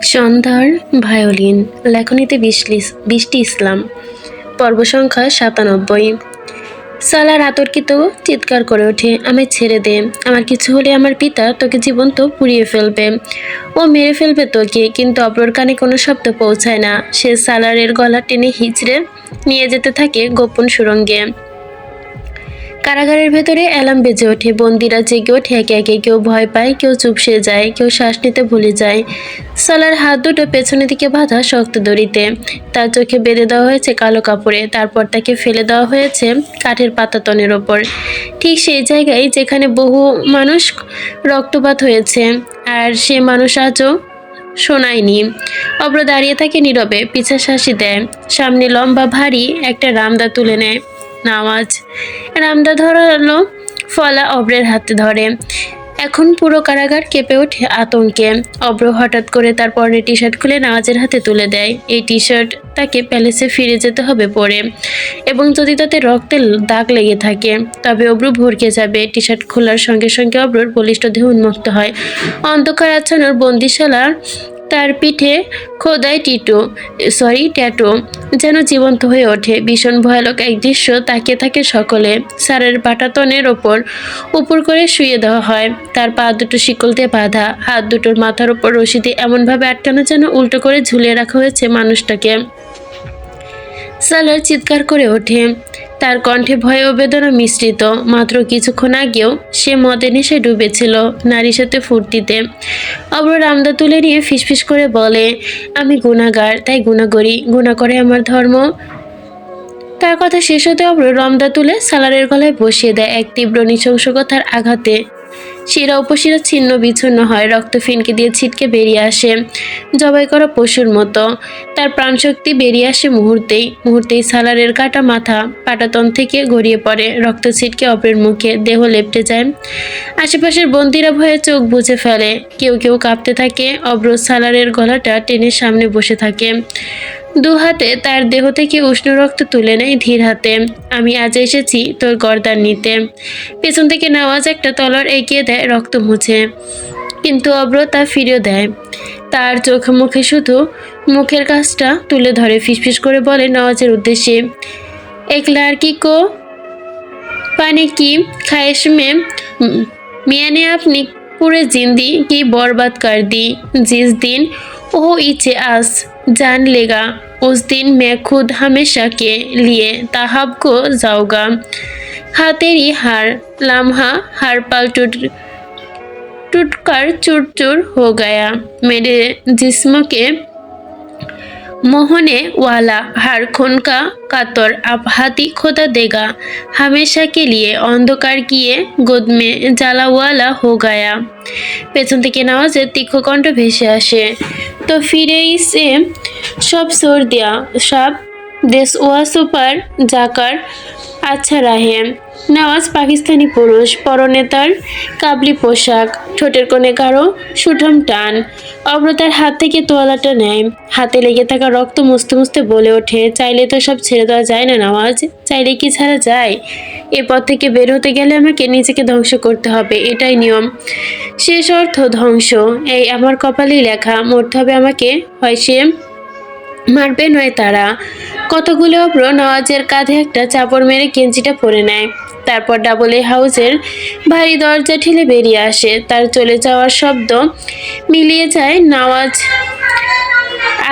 সন্ধ্যার ভায়োলিন লেখনীতে বৃষ্টি ইসলাম। পর্ব সংখ্যা 97। সালার আতর্কিত চিৎকার করে ওঠে, আমায় ছেড়ে দে। আমার কিছু হলে আমার পিতা তোকে জীবন্ত পুড়িয়ে ফেলবে। ও মেরে ফেলবে তোকে। কিন্তু অপর কানে কোনো শব্দ পৌঁছায় না। সে সালারের গলা টেনে হিঁচড়ে নিয়ে যেতে থাকে গোপন সুড়ঙ্গে। কারাগারের ভেতরে অ্যালার্ম বেজে ওঠে। বন্দিরা জেগে ওঠে একে একে। কেউ ভয় পায়, কেউ চুপসে যায়, কেউ শ্বাস নিতে ভুলে যায়। সালার হাত দুটো পেছনের দিকে বাঁধা শক্ত দড়িতে। তার চোখে বেঁধে দেওয়া হয়েছে কালো কাপড়ে। তারপর তাকে ফেলে দেওয়া হয়েছে কাঠের পাতাতনের ওপর, ঠিক সেই জায়গায় যেখানে বহু মানুষ রক্তপাত হয়েছে। আর সে মানুষ আজও শোনায়নি। অব্র দাঁড়িয়ে থাকে নীরবে, পিছা শাসি দেয়। সামনে লম্বা ভারী একটা রামদা তুলে নেয় নওয়াজ। রামদা ধরালো ফলা অব্রের হাতে ধরে। এখন পুরো কারাগার কেঁপে ওঠে আতঙ্কে। অব্র হঠাৎ করে তার পরনের টি শার্ট খুলে নওয়াজের হাতে তুলে দেয়। এই টি শার্ট তাকে প্যালেসে ফিরে যেতে হবে পরে, এবং যদি তাতে রক্তের দাগ লেগে থাকে তবে অব্র ভরকে যাবে। টি শার্ট খোলার সঙ্গে সঙ্গে অব্রর বলিষ্ঠ দেহ উন্মুক্ত হয়। অন্ধকার আচ্ছানোর বন্দিশালার তার পিঠে খোদাই ট্যাটু যেন জীবন্ত হয়ে ওঠে। ভীষণ ভয়ানক এক দৃশ্য তাকিয়ে থাকে সকলে। সারের পাটাতনের উপর করে শুয়ে দেওয়া হয়। তার পা দুটো শিকল দিয়ে বাঁধা, হাত দুটোর মাথার উপর রশি দিয়ে এমনভাবে আটকানো যেন উল্টো করে ঝুলিয়ে রাখা হয়েছে মানুষটাকে। সালার চিৎকার করে ওঠে, তার কণ্ঠে ভয় ও বেদনা মিশ্রিত। মাত্র কিছুক্ষণ আগেও সে মদে নেশায় ডুবেছিল, নারীর সাথে ফুর্তিতে। অব্র রামদা তুলে নিয়ে ফিসফিস করে বলে, আমি গুনাহগার, তাই গুনাহ করি। গুনাহ করে আমার ধর্ম। তার কথা শেষ হতে অব্র রামদা তুলে সালারের গলায় বসিয়ে দেয় এক তীব্র নৃশংসকতার আঘাতে। শিরা উপশিরা ছিন্ন বিচ্ছিন্ন হয়, রক্ত ফিনকে দিয়ে ছিটকে বেরিয়ে আসে জবাই করা পশুর মতো। তার প্রাণশক্তি বেরিয়ে আসে মুহূর্তেই সালারের কাটা মাথা পাটাতন থেকে গড়িয়ে পড়ে। রক্ত ছিটকে অপরের মুখে, দেহ লেপটে যায়। আশেপাশের বন্দিরা ভয়ে চোখ বুজে ফেলে। কেউ কেউ কাঁপতে থাকে। অব্র সালারের গলাটা টেনে সামনে বসে থাকে। দু হাতে তার দেহ থেকে উষ্ণ রক্ত তুলে নেয় ধীর হাতে। আমি আজ এসেছি তোর গর্দান নিতে। পেছন থেকে নওয়াজ একটা তলোয়ার এগিয়ে দেয় রক্ত মুছে, কিন্তু অব্র তা ফিরিয়ে দেয়। তার চোখ মুখে শুধু মুখের কাজটা তুলে ধরে, ফিসফিস করে বলে নওয়াজের উদ্দেশ্যে, এক লড়কি কো পানে কি ख्वाहिश में मैंने अपनी पूरी जिंदगी बर्बाद कर दी। जिस दिन वो इसे आस जान लेगा उस दिन मैं खुद हमेशा के लिए ताहब को जाऊंगा। हाथेरी हार लम्हा हर पल टूट कर चूर चूर हो गया। मेरे जिस्म के मोहने वाला हर खून का कातर अब हाथी खुदा देगा हमेशा के लिए। अंधकार किए गोद में জ্বালা ওয়ালা हो गया। পেছন থেকে নওয়াজের তীক্ষ্ণ কণ্ঠ ভেসে আসে, তো ফিরে এসে সব छोड़ दिया, सब देश ওয়া সুপার জাকার আচ্ছা রাহে। নওয়াজ পাকিস্তানি পুরুষ, পরনে তার কাবলি পোশাক, ঠোঁটের কোণে গাঢ় সুঠম টান। অব্র তার হাত থেকে তোয়ালাটা নেয়, হাতে লেগে থাকা রক্ত মুছতে মুছতে বলে ওঠে, চাইলে তো সব ছেড়ে দেওয়া যায় না নওয়াজ। চাইলে কি ছাড়া যায়? এ পথ থেকে বের হতে গেলে আমাকে নিজেকে ধ্বংস করতে হবে, এটাই নিয়ম। শেষ অর্থ ধ্বংস, এই আমার কপালেই লেখা। মরতে হবে আমাকে, হয় সে মারবে নয় তারা। কতগুলো অব্র নওয়াজের কাঁধে একটা চাপড় মেরে গেঞ্জিটা পরে নেয়। তারপর ডাবল হাউসের ভারী দরজা ঠেলে বেরিয়ে আসে। তার চলে যাওয়ার শব্দ মিলিয়ে যায় নওয়াজ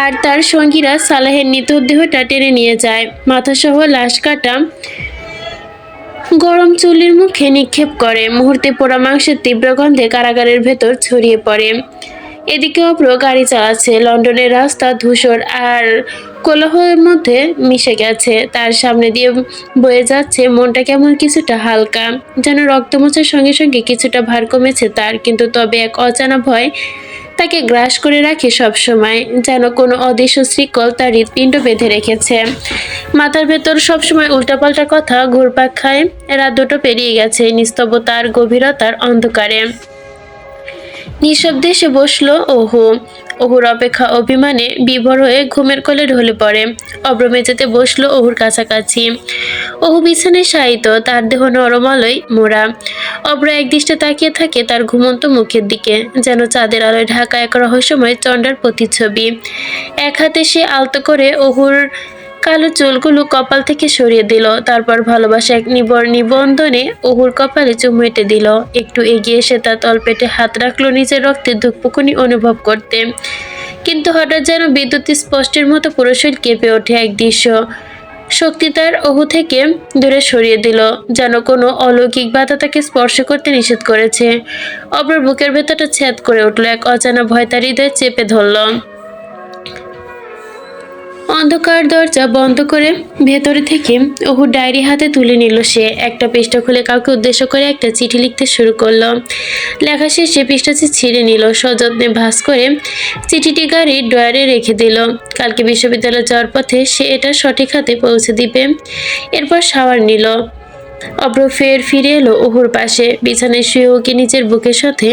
আর তার সঙ্গীরা সালাহের মৃতদেহটা টেনে নিয়ে যায়। মাথাসহ লাশ কাটা গরম চুলির মুখে নিক্ষেপ করে। মুহূর্তে পোড়া মাংসের তীব্র গন্ধে কারাগারের ভেতর ছড়িয়ে পড়ে। এদিকে অব্র গাড়ি চালাচ্ছে। লন্ডনের রাস্তা ধূসর আর কোলাহলের মধ্যে মিশে গেছে। তার সামনে দিয়ে বয়ে যাচ্ছে, মনটা কেমন কিছুটা হালকা, যেন রক্ত মোছার সঙ্গে সঙ্গে কিছুটা ভার কমেছে তার। কিন্তু তবে এক অজানা ভয় তাকে গ্রাস করে রাখে সব সময়, যেন কোনো অদৃশ্য শৃঙ্খল তার হৃৎপিণ্ড বেঁধে রেখেছে। মাথার ভেতর সবসময় উল্টাপাল্টা কথা ঘুরপাক খায়। রাত দুটো পেরিয়ে গেছে নিস্তব্ধতার গভীরতার অন্ধকারে। নিঃশব্দে সে বসলো অহুর অপেক্ষা অভিমানে বিভোর হয়ে ঘুমের কোলে ঢলে পড়ে। অব্র মেঝেতে বসলো অহুর কাছাকাছি। অহু বিছানায় শায়িত, তার দেহ নরমালয় মোড়া। অব্র একদৃষ্টে তাকিয়ে থাকে তার ঘুমন্ত মুখের দিকে, যেন চাঁদের আলোয় ঢাকা এক রহস্যময় চণ্ডার প্রতিচ্ছবি। এক হাতে সে আলতো করে অহুর কালো চুলগুলো কপাল থেকে সরিয়ে দিল, তারপর ভালোবাসা এক নিবন্ধনে অহুর কপালে চুমু এঁটে দিল। একটু এগিয়ে এসে তার তলপেটে হাত রাখলো নিজের রক্তের ধুকপুকুনি অনুভব করতে। কিন্তু হঠাৎ যেন বিদ্যুৎ স্পষ্টের মতো পুরো শরীর কেঁপে ওঠে এক দৃশ্য। শক্তি তার অহু থেকে দূরে সরিয়ে দিল, যেন কোনো অলৌকিক বাধা তাকে স্পর্শ করতে নিষেধ করেছে। অপর বুকের ভেতরটা ছ্যাদ করে উঠল, এক অজানা ভয় তার হৃদয় চেপে ধরল। অন্ধকার দরজা বন্ধ করে ভেতরে থেকে অহুর ডায়েরি হাতে তুলে নিল সে। একটা পৃষ্ঠা খুলে কাউকে উদ্দেশ্য করে একটা চিঠি লিখতে শুরু করলো। লেখা শেষে পৃষ্ঠাটি ছিঁড়ে নিল, সযত্নে ভাঁজ করে চিঠিটি গাড়ির ড্রয়ারে রেখে দিল। কালকে বিশ্ববিদ্যালয়ে যাওয়ার পথে সে এটা সঠিক হাতে পৌঁছে দিবে। এরপর শাওয়ার নিল। অব্র ফের ফিরে এলো অহুর পাশে, বিছানায় শুয়ে ওকে নিজের বুকের সাথে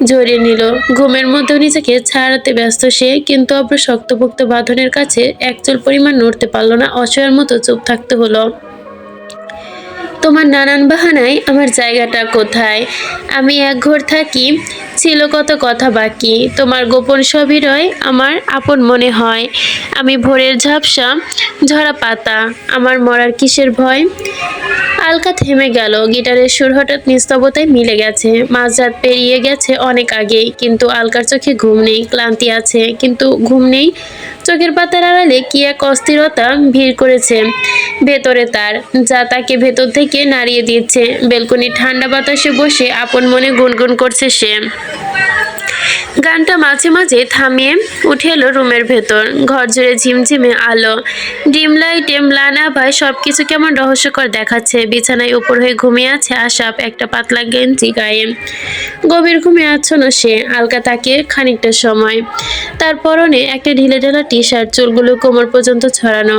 জড়িয়ে নিল। ঘুমের মধ্যেও নিজেকে ছাড়াতে ব্যস্ত সে, কিন্তু অব্র শক্তপোক্ত বাঁধনের কাছে একচুল পরিমাণ নড়তে পারল না, অসহায়ের মতো চুপ থাকতে হলো। তোমার নানান বাহানায় আমার জায়গাটা কোথায়? আমি এক ঘর থাকি, ছিল কত কথা বাকি। তোমার গোপন সবিরয় আমার আপন মনে হয়। আমি ভোরের ঝাপসা ঝরা পাতা, আমার মরার কিসের ভয়? আলকা থেমে গেল। গিটারের সুর হঠাৎ নিস্তব্ধতায় মিলে গেছে। মাঝরাত পেরিয়ে গেছে অনেক আগেই, কিন্তু আলকার চোখে ঘুম নেই। ক্লান্তি আছে, কিন্তু ঘুম নেই। চোখের পাতার আড়ালে কি এক অস্থিরতা ভিড় করেছে ভেতরে তার, যা তাকে ভেতর থেকে নাড়িয়ে দিচ্ছে। বেলকনির ঠান্ডা বাতাসে বসে আপন মনে গুনগুন করছে সে। গানটা মাঝে মাঝে থামিয়ে উঠে এলো রুমের ভেতর। ঘর জুড়ে ঝিমঝিমে আলো, ডিম লাইটে ম্লান আভায় সবকিছু কেমন রহস্যকর দেখাচ্ছে। বিছানায় উপর হয়ে ঘুমিয়ে আছে আশাপ, একটা পাতলা গেঞ্জি গায়ে। গভীর ঘুমে আচ্ছন্ন সে। আলকা তাকে খানিকটা সময়। তার পরনে একটা ঢিলে ঢালা টি শার্ট, চুলগুলো কোমর পর্যন্ত ছড়ানো,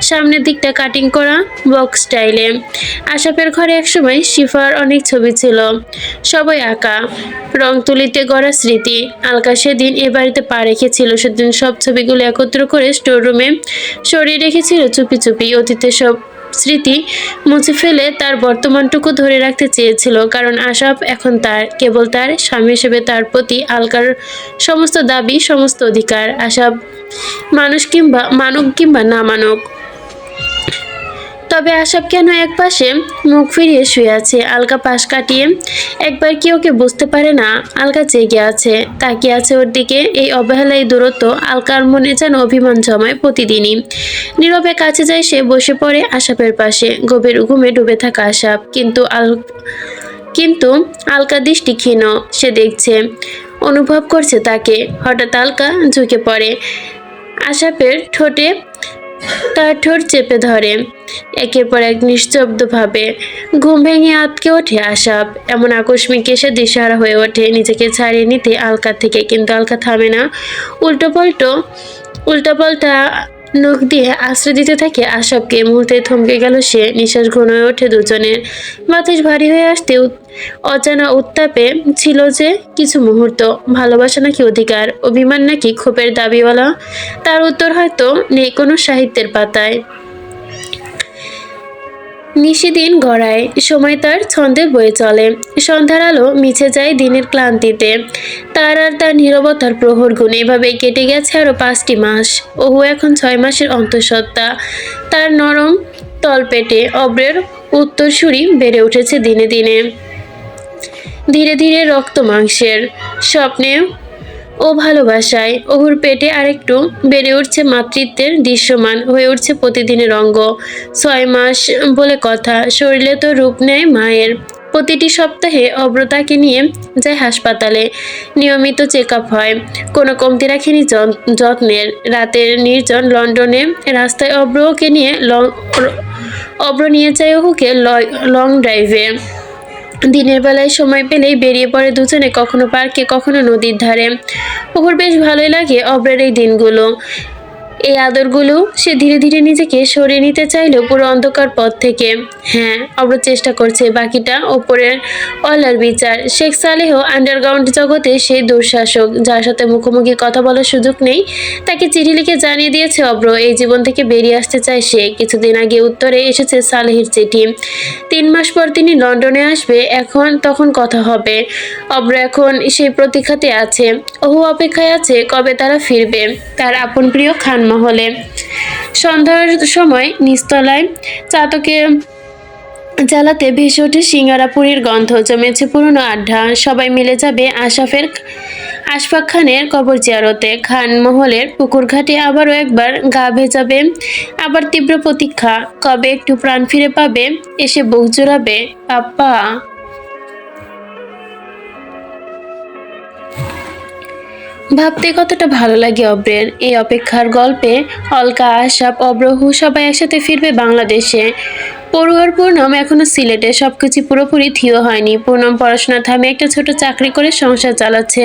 সামনের দিকটা কাটিং করা বক্স স্টাইলে। আশাপের ঘরে একসময় শিফার অনেক ছবি ছিল, সবাই আঁকা, রং তুলিতে গড়া স্মৃতি। আলকা সেদিন এ বাড়িতে পা রেখেছিল, সেদিন সব ছবিগুলো একত্র করে স্টোর রুমে সরিয়ে রেখেছিল চুপি চুপি। অতীতের সব স্মৃতি মুছে ফেলে তার বর্তমানটুকু ধরে রাখতে চেয়েছিল, কারণ আশাপ এখন তার, কেবল তার স্বামী হিসেবে। তার প্রতি আলকার সমস্ত দাবি, সমস্ত অধিকার। আশাপ মানুক কিংবা না মানুক, তবে আশাপ কেন এক পাশে মুখ ফিরিয়ে শুয়ে আছে? আলকা পাশ কাটিয়ে একবার কি ওকে বুঝতে পারে না? আলকা জেগে আছে, তাকিয়ে আছে ওর দিকে। এই অবহেলা, এই দূরত্ব আলকার মনে যেন অভিমান জমায় প্রতিদিনই। নীরবে কাছে যায় সে, বসে পড়ে আশাপের পাশে। গভীর ঘুমে ডুবে থাকা আশাপ, কিন্তু আলকা দৃষ্টি ক্ষীণ। সে দেখছে, অনুভব করছে তাকে। হঠাৎ আলকা ঝুঁকে পড়ে আশাপের ঠোঁটে, তার ঠোঁট চেপে ধরে একের পর এক নিস্তব্ধভাবে। ঘুম ভেঙে আঁতকে ওঠে আশাপ। এমন আকস্মিক এসে দিশেহারা হয়ে ওঠে নিজেকে ছাড়িয়ে নিতে আলকা থেকে, কিন্তু আলকা থামে না। উল্টোপাল্টা নখ দিয়ে আশ্রয় দিতে থাকে আশাপকে। মুহূর্তে থমকে গেল সে। নিঃশ্বাস ঘন হয়ে ওঠে দুজনের। বাতাস ভারী হয়ে আসতে অজানা উত্তাপে ছিল যে কিছু মুহূর্ত। ভালোবাসা নাকি অধিকার, অভিমান নাকি ক্ষোভের দাবিওয়ালা? তার উত্তর হয়তো নেই কোনো সাহিত্যের পাতায়। নিশিদিন গড়ায়, সময় তার ছন্দে বয়ে চলে। সন্ধ্যার আলো মিছে যায় দিনের ক্লান্তিতে। তার আর তার নীরবতার প্রহর গুণে এভাবে কেটে গেছে আরো 5টি মাস। ওহু এখন 6 মাসের অন্তঃসত্ত্বা। তার নরম তলপেটে অব্রের উত্তরসূরি বেড়ে উঠেছে দিনে দিনে, ধীরে ধীরে রক্ত মাংসের স্বপ্নে ও ভালোবাসায়। ওহুর পেটে আরেকটু বেড়ে উঠছে মাতৃত্বের দৃশ্যমান হয়ে উঠছে প্রতিদিনের অঙ্গ। 6 মাস বলে কথা, শরীরে তো রূপ নেয় মায়ের। প্রতিটি সপ্তাহে অব্র তাকে নিয়ে যায় হাসপাতালে, নিয়মিত চেক আপ হয়। কোনো কমতি রাখেনি যত্নের। রাতের নির্জন লন্ডনে রাস্তায় অব্র নিয়ে যায় ওহুকে লং ড্রাইভে। দিনের বেলায় সময় পেলেই বেরিয়ে পড়ে দুজনে, কখনো পার্কে, কখনো নদীর ধারে। ওহুর বেশ ভালোই লাগে অব্রের এই দিনগুলো। এই আদরগুলো সে ধীরে ধীরে নিজেকে সরিয়ে নিতে চাইলেও পুরো অন্ধকার পথ থেকে। হ্যাঁ, অব্র চেষ্টা করছে, বাকিটা ওপরের অলার বিচার। শেখ সালেহ আন্ডারগ্রাউন্ড জগতে সেই দুঃশাসক যার সাথে মুখোমুখি কথা বলার সুযোগ নেই। তাকে চিঠি লিখে জানিয়ে দিয়েছে অব্র এই জীবন থেকে বেরিয়ে আসতে চায় সে। কিছুদিন আগে উত্তরে এসেছে সালেহের চিঠি। 3 মাস পর তিনি লন্ডনে আসবে, তখন কথা হবে। অব্র এখন সেই প্রতীক্ষাতে আছে। ওহু অপেক্ষায় আছে কবে তারা ফিরবে তার আপন প্রিয় খানমহলে। সন্ধ্যার সময় নিচতলায় চাতকে জ্বালাতে ভেসে ওঠে সিঙ্গারাপুরীর গন্ধ। জমেছে পুরনো আড্ডা। সবাই মিলে যাবে আশফাক খানের কবর জিয়ারতে। খানমহলের পুকুর ঘাটে আবারও একবার গা ভেজাবে। আবার তীব্র প্রতীক্ষা, কবে একটু প্রাণ ফিরে পাবে, এসে বুক জোড়াবে। পাপ্পা। ভাবতে কতটা ভালো লাগে অব্রের। এই অপেক্ষার গল্পে অলকা, আশাপ, অব্রহু সবাই একসাথে ফিরবে বাংলাদেশে। পড়ুয়ার পূর্ণম এখনো সিলেটে। সবকিছু পুরোপুরি থিও হয়নি। পূর্ণম পড়াশোনা থামে একটা ছোট চাকরি করে সংসার চালাচ্ছে।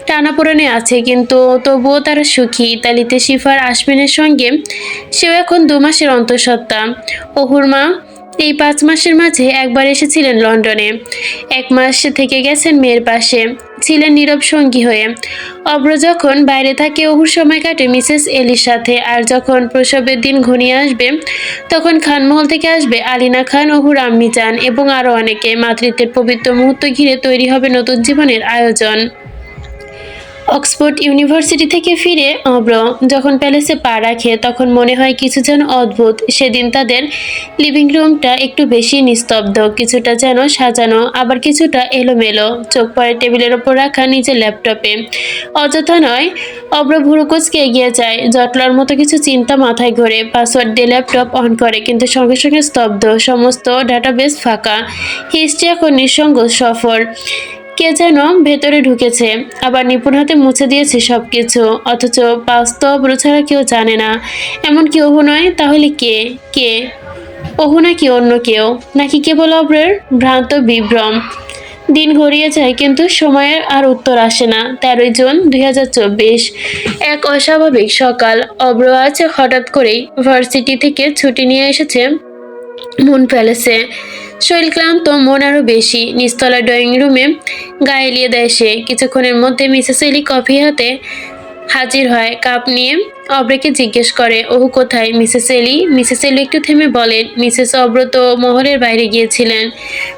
টানাপোড়েনে আছে, কিন্তু তবুও তারা সুখী। ইতালিতে শিফার আশমিনের সঙ্গে সেও এখন 2 মাসের অন্তঃসত্ত্বা। অহুর মা এই 5 মাসের মাঝে একবার এসেছিলেন লন্ডনে। 1 মাস থেকে গেছেন মেয়ের পাশে, ছিলেন নীরব সঙ্গী হয়ে। অব্র যখন বাইরে থাকে অহুর সময় কাটে মিসেস এলির সাথে। আর যখন প্রসবের দিন ঘনিয়ে আসবে তখন খানমহল থেকে আসবে আলিনা খান, অহুর আম্মি জান এবং আরও অনেকে। মাতৃত্বের পবিত্র মুহূর্ত ঘিরে তৈরি হবে নতুন জীবনের আয়োজন। অক্সফোর্ড ইউনিভার্সিটি থেকে ফিরে অব্র যখন প্যালেসে পা রাখে তখন মনে হয় কিছু যেন অদ্ভুত। সেদিন তাদের লিভিং রুমটা একটু বেশি নিস্তব্ধ, কিছুটা যেন সাজানো, আবার কিছুটা এলোমেলো। চোখ পড়ে টেবিলের ওপর রাখা নিজের ল্যাপটপে। অযথা নয়, অব্র ভুরু কুঁচকে এগিয়ে যায়। জটলার মতো কিছু চিন্তা মাথায় ঘোরে। পাসওয়ার্ড দিয়ে ল্যাপটপ অন করে, কিন্তু সঙ্গে সঙ্গে স্তব্ধ। সমস্ত ডাটাবেস ফাঁকা। হিস্ট্রি এখন নিঃসঙ্গ সফর। কে যেন ভেতরে ঢুকেছে, আবার নিপুণ হাতে মুছে দিয়েছে সবকিছু। অথচ বাস্তব ছাড়া কেউ জানে না। এমনকি অহু নয়, তাহলে কে? কে অহু নাকি অন্য কেউ? নাকি কেবল অব্রের ভ্রান্ত বিভ্রম? দিন গড়িয়ে যায়, কিন্তু সময়ের আর উত্তর আসে না। 13ই জুন 2024, এক অস্বাভাবিক সকাল। অব্র আজ হঠাৎ করেই ভার্সিটি থেকে ছুটি নিয়ে এসেছে মুন প্যালেসে। শরীর ক্লান্ত, মন আরো বেশি। নিচতলা ড্রয়িং রুমে গা এলিয়ে দেয় সে। কিছুক্ষণের মধ্যে মিসেস এলি কফি হাতে হাজির হয়, কাপ নিয়ে অব্রকে জিজ্ঞেস করে, ওহু কোথায়? মিসেস এলি একটু থেমে বলেন, মিসেস অব্র তো মহলের বাইরে গিয়েছিলেন।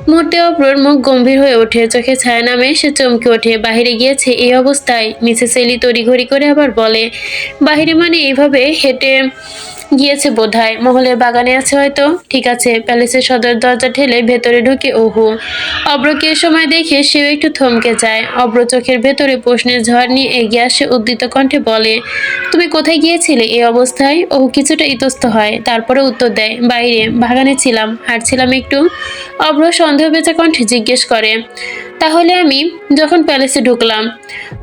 মুহূর্তে অব্রর মুখ গম্ভীর হয়ে ওঠে, চোখে ছায়া নামে, সে চমকে ওঠে। বাহিরে গিয়েছে এই অবস্থায়? মিসেস এলি তড়িঘড়ি করে আবার বলে, বাহিরে মানে এইভাবে হেঁটে গিয়েছে বোধহয়। মহলের বাগানে আছে হয়তো। ঠিক আছে। প্যালেসের সদর দরজা ঠেলে ভেতরে ঢুকে অহু। অব্রকে এ সময় দেখে সেও একটু থমকে যায়। অব্র চোখের ভেতরে প্রশ্নের ঝড় নিয়ে এগিয়ে আসে, উদ্ধৃত কণ্ঠে বলে, তুমি কোথায় গিয়েছিলে এই অবস্থায়? অহু কিছুটা ইতস্ত হয়, তারপরে উত্তর দেয়, বাইরে বাগানে ছিলাম, হাঁটছিলাম একটু। অব্র সন্দেহভেজা কণ্ঠে জিজ্ঞেস করে, তাহলে আমি যখন প্যালেসে ঢুকলাম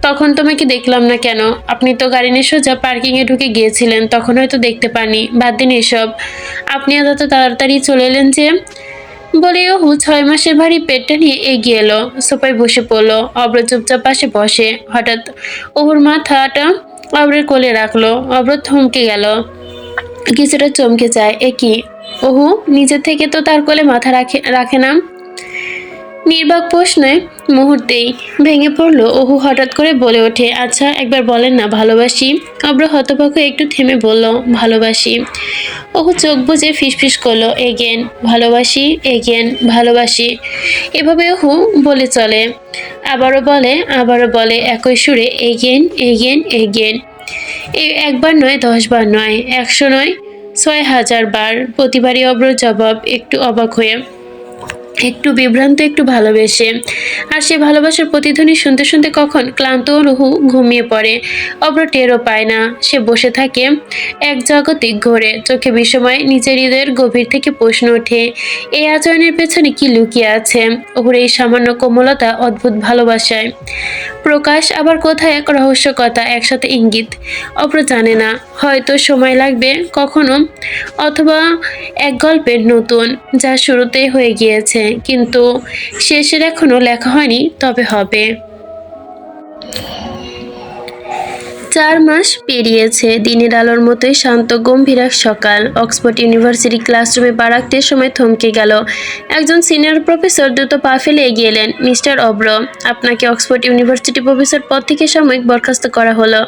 তখন তোমাকে দেখলাম না কেন? আপনি তো গাড়ি নিয়ে সোজা পার্কিংয়ে ঢুকে গিয়েছিলেন, তখন হয়তো দেখতে পাননি। বাদ দিন এসব, আপনি এত তাড়াতাড়ি চলে এলেন যে? বলে অহু 6 মাসের ভারী পেটটা নিয়ে এগিয়ে এলো, সোফায় বসে পড়লো। অব্র চুপচাপ পাশে বসে। হঠাৎ অহুর মাথাটা অব্রের কোলে রাখলো। অব্র থমকে গেল, কিছুটা চমকে যায়। এ কি? অহু নিজে থেকে তো তার কোলে মাথা রাখে না। নির্বাক প্রশ্নে মুহূর্তেই ভেঙে পড়ল অহু। হঠাৎ করে বলে ওঠে, আচ্ছা একবার বলেন না, ভালোবাসি? অব্র হতভম্ব একটু থেমে বলল, ভালোবাসি। অহু চোখ বুজে ফিসফিস করলো, এগেন ভালোবাসি, এগেন ভালোবাসি। এভাবে অহু বলে চলে, আবারও বলে একই সুরে, এগেন এগেন এগেন। এই একবার নয়, 10 বার নয়, 100 নয়, 6000 বার। প্রতিবারই অব্র জবাব, একটু অবাক হয়ে, একটু বিভ্রান্ত, একটু ভালোবেসে। আর সে ভালোবাসার প্রতিধ্বনি শুনতে শুনতে কখন ক্লান্ত রুহু ঘুমিয়ে পড়ে। অব্র টেরও পায় না। সে বসে থাকে এক জাগতিক ঘোরে। চোখে বিস্ময়। নিজের হৃদয়ের গভীর থেকে প্রশ্ন ওঠে, এই আচরণের পেছনে কি লুকিয়ে আছে? ওর এই সামান্য কোমলতা, অদ্ভুত ভালোবাসায় প্রকাশ, আবার কোথায় এক রহস্য কথা, একসাথে ইঙ্গিত? অব্র জানে না। হয়তো সময় লাগবে কখনো, অথবা এক গল্পের নতুন, যা শুরুতেই হয়ে গিয়েছে কিন্তু শেষের এখনো লেখা হয়নি, তবে হবে। 4 মাস পেরিয়েছে। দিনের আলোর মতোই শান্ত গম্ভীর এক সকাল। অক্সফোর্ড ইউনিভার্সিটি ক্লাসরুমে পা রাখতে সময় থমকে গেল। একজন সিনিয়র প্রফেসর দ্রুত পা ফেলে এগিয়ে এলেন। মিস্টার অব্র, আপনাকে অক্সফোর্ড ইউনিভার্সিটি প্রফেসর পদ থেকে সাময়িক বরখাস্ত করা হলো।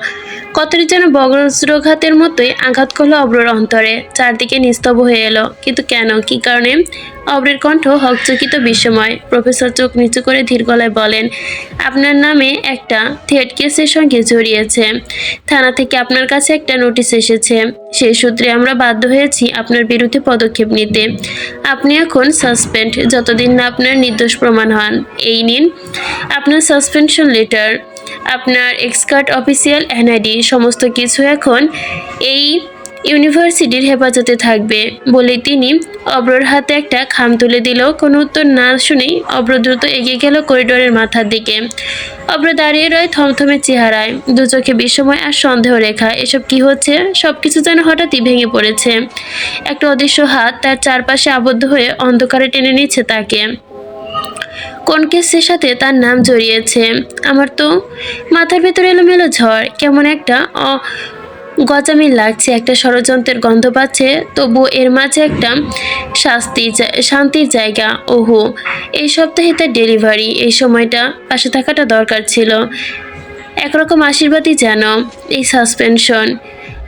কতটি যেন বজ্রাঘাতের মতোই আঘাত করলো অব্রর অন্তরে। চারদিকে নিস্তব্ধ হয়ে এলো। কিন্তু কেন, কি কারণে? অব্রের কণ্ঠ হকচকিত বিস্ময়। প্রফেসর চোখ নিচু করে ধীর গলায় বলেন, আপনার নামে একটা থ্রেড কেসের সঙ্গে জড়িয়েছে। থানা থেকে আপনার কাছে একটা নোটিশ এসেছে। সেই সূত্রে আমরা বাধ্য হয়েছি আপনার বিরুদ্ধে পদক্ষেপ নিতে। আপনি এখন সাসপেন্ড যতদিন না আপনার নির্দোষ প্রমাণ হন। এই নিন আপনার সাসপেনশন লেটার, আপনার এক্সকার্ট অফিসিয়াল এনআইডি, সমস্ত কিছু এখন এই ইউনিভার্সিটির হেফাজতে থাকবে। বলে তিনি অব্রর হাতে একটা খাম তুলে দিল। কোনো উত্তর না শুনেই অব্র দ্রুত এগিয়ে গেল করিডোরের মাথার দিকে। অব্র দাঁড়িয়ে রয় থমথমে চেহারায়, দু চোখে বিস্ময় আর সন্দেহ রেখা। এসব কি হচ্ছে? সবকিছু যেন হঠাৎই ভেঙে পড়েছে। একটা অদৃশ্য হাত তার চারপাশে আবদ্ধ হয়ে অন্ধকারে টেনে নিচ্ছে তাকে। কোন কেসের সাথে তার নাম জড়িয়েছে? আমার তো মাথার ভেতরে এলোমেলো ঝড়, কেমন একটা গজামিল লাগছে, একটা ষড়যন্ত্রের গন্ধ পাচ্ছে, তবুও এর মাঝে একটা শান্তির জায়গা। ওহো, এই সপ্তাহে তার ডেলিভারি, এই সময়টা পাশে থাকাটা দরকার ছিল। একরকম আশীর্বাদই যেন এই সাসপেনশন।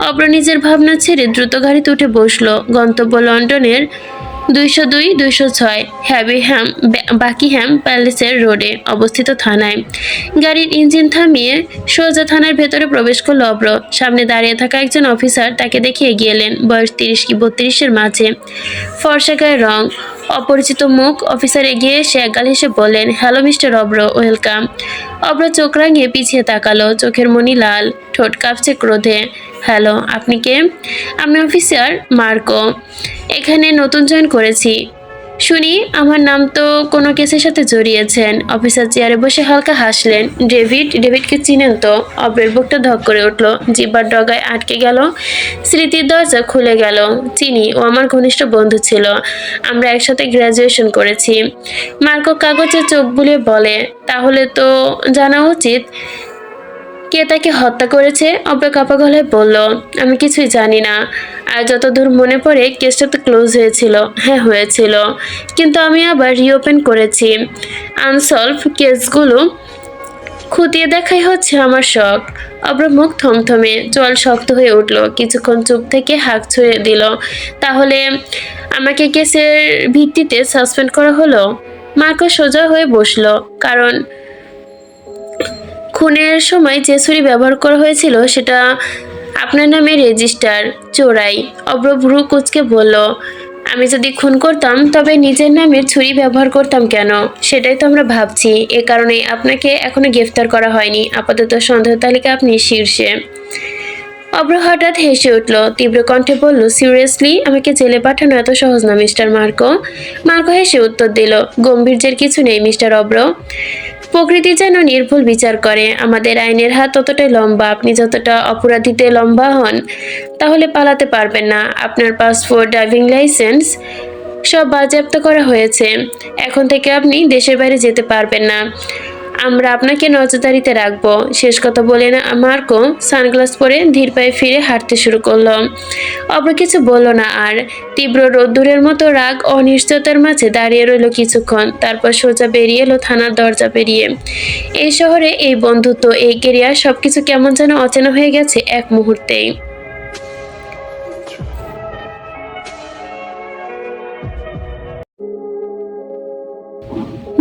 অব্র নিজের ভাবনা ছেড়ে দ্রুত গাড়িতে উঠে বসলো। গন্তব্য লন্ডনের 202-206 বাকিহ্যাম প্যালেসের রোডে অবস্থিত থানায়। গাড়ির ইঞ্জিন থামিয়ে সোজা থানার ভেতরে প্রবেশ করল অব্র। সামনে দাঁড়িয়ে থাকা একজন অফিসার তাকে দেখে এগিয়ে এলেন। বয়স 30 কি 32-এর মাঝে, ফর্সা গায়ের রং, অপরিচিত মুখ। অফিসার এগিয়ে এসে একগাল হেসে বললেন, হ্যালো মিস্টার অব্র, ওয়েলকাম। অব্র চোখ রাঙিয়ে পিছিয়ে তাকালো, চোখের মনি লাল, ঠোঁট কাঁপছে ক্রোধে। হ্যালো, আপনি কে? আমি অফিসার মার্কো, এখানে নতুন জয়েন করেছি। শুনি আমার নাম তো কোনো কেসের সাথে জড়িয়েছেন। অফিসার চেয়ারে বসে হালকা হাসলেন। ডেভিডকে চিনেন তো? অব্রের বুকটা ধক করে উঠল, জিহ্বার ডগায় আটকে গেল, স্মৃতির দরজা খুলে গেল। চিনি, ও আমার ঘনিষ্ঠ বন্ধু ছিল, আমরা একসাথে গ্র্যাজুয়েশন করেছি। মার্কো কাগজে চোখ বুলিয়ে বলে, তাহলে তো জানা উচিত কে তাকে হত্যা করেছে। অব্র কাপা গলায় বলল, আমি কিছুই জানি না। আর যতদূর মনে পড়ে কেসটা তো ক্লোজ হয়েছিল। হ্যাঁ হয়েছিল, কিন্তু আমি আবার রিওপেন করেছি। আনসলভ কেসগুলো খতিয়ে দেখাই হচ্ছে আমার শখ। অব্র মুখ থমথমে, জল শক্ত হয়ে উঠল। কিছুক্ষণ চুপ থেকে হাঁক ছুঁয়ে দিল, তাহলে আমাকে কেসের ভিত্তিতে সাসপেন্ড করা হলো? মার্কো সোজা হয়ে বসলো, কারণ খুনের সময় যে ছুরি ব্যবহার করা হয়েছিল সেটা আপনার নামে রেজিস্টার। চোরাই। অব্র ভ্রু কুঁচকে বলল, আমি যদি খুন করতাম তবে নিজের নামের ছুরি ব্যবহার করতাম কেন? সেটাই তো আমরা ভাবছি। এ কারণে আপনাকে এখনো গ্রেফতার করা হয়নি। আপাতত সন্দেহ তালিকা আপনি শীর্ষে। অব্র হঠাৎ হেসে উঠল, তীব্র কণ্ঠে বলল, সিরিয়াসলি? আমাকে জেলে পাঠানো এত সহজ না মিস্টার মার্কো। মার্কো হেসে উত্তর দিল, গম্ভীর্যের কিছু নেই মিস্টার অব্র। প্রকৃতি যেন নির্ভুল বিচার করে। আমাদের আইনের হাত ততটাই লম্বা। আপনি যতটা অপরাধীতে লম্বা হন, তাহলে পালাতে পারবেন না। আপনার পাসপোর্ট, ড্রাইভিং লাইসেন্স সব বাজেয়াপ্ত করা হয়েছে। এখন থেকে আপনি দেশের বাইরে যেতে পারবেন না। আমরা আপনাকে নজরদারিতে রাখবো। শেষ কথা বলে না মার্কো সানগ্লাস পরে ধীর পায়ে ফিরে হাঁটতে শুরু করলো। অব্র কিছু বলল না আর। তীব্র রোদ্দুরের মতো রাগ অনিশ্চয়তার মাঝে দাঁড়িয়ে রইল কিছুক্ষণ, তারপর সোজা বেরিয়ে এলো থানার দরজা পেরিয়ে। এই শহরে, এই বন্ধুত্ব, এই কেরিয়ার, সবকিছু কেমন যেন অচেনা হয়ে গেছে এক মুহূর্তেই।